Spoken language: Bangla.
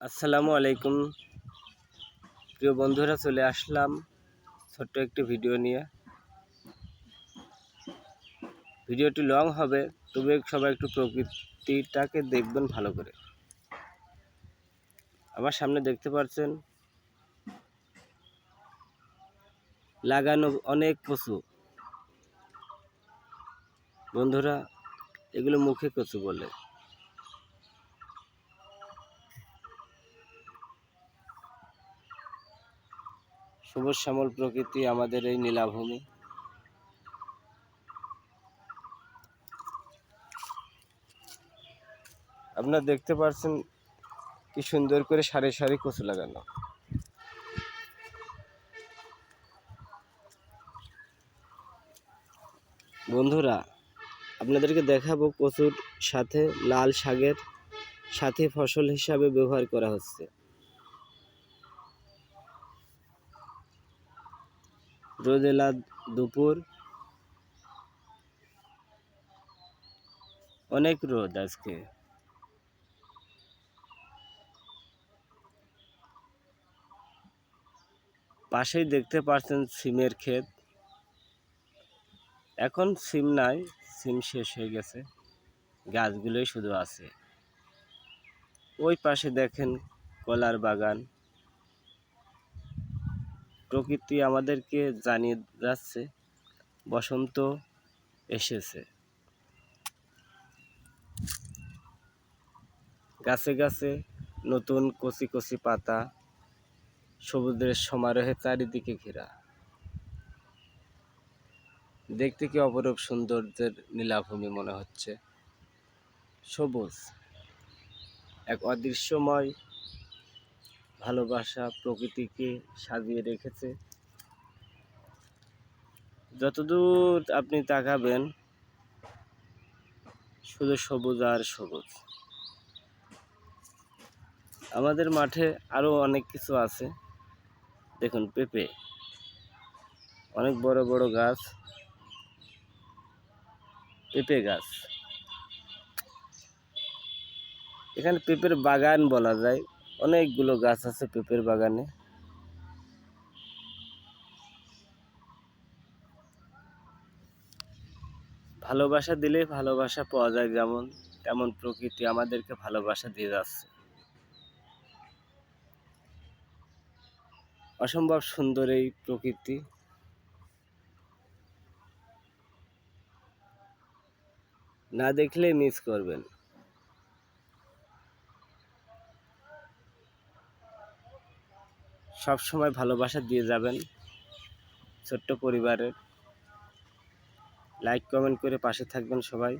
আসসালামু আলাইকুম। প্রিয় বন্ধুরা, চলে আসলাম ছোট্ট একটি ভিডিও নিয়ে। ভিডিওটি লং হবে, তবে সবাই একটু প্রকৃতিটাকে দেখবেন ভালো করে। আমার সামনে দেখতে পাচ্ছেন লাগানো অনেক কচু। বন্ধুরা, এগুলো মুখে কচু বলে। সবুজ শ্যামল প্রকৃতি আমাদের এই নীলাভূমি। আপনারা দেখতে পাচ্ছেন কি সুন্দর করে সারি সারি কচু লাগানো। বন্ধুরা, আপনাদেরকে দেখাবো কচুর সাথে লাল শাকের সাথে ফসল হিসাবে ব্যবহার করা হচ্ছে। রোদেলা দুপুর, অনেক রোদ আজকে। পাশেই দেখতে পাচ্ছেন সিমের ক্ষেত। এখন সিম নাই, সিম শেষ হয়ে গেছে, গাছগুলোই শুধু আছে। ওই পাশে দেখেন কলার বাগান। প্রকৃতি আমাদেরকে জানিয়ে যাচ্ছে বসন্ত এসেছে। গাছে গাছে নতুন কচি কচি পাতা, সবুজের সমারোহে চারিদিকে ঘেরা। দেখতে কি অপরূপ সৌন্দর্যের নীলাভূমি মনে হচ্ছে। সবুজ এক অদৃশ্যময় ভালোবাসা প্রকৃতিকে সাজিয়ে রেখেছে। যতদূর আপনি তাকাবেন শুধু সবুজ আর সবুজ। আমাদের মাঠে আরো অনেক কিছু আছে। দেখুন পেঁপে, অনেক বড় বড় গাছ, পেঁপে গাছ। এখানে পেঁপের বাগান বলা যায়, অনেকগুলো গাছ আছে পেঁপের বাগানে। ভালোবাসা দিলে ভালোবাসা পাওয়া যায়, যেমন তেমন প্রকৃতি আমাদেরকে ভালোবাসা দিয়ে যাচ্ছে। অসম্ভব সুন্দর এই প্রকৃতি। না দেখলে মিস করবেন। সব সময় ভালোবাসা দিয়ে যাবেন ছোট্ট পরিবারের। লাইক কমেন্ট করে পাশে থাকবেন সবাই।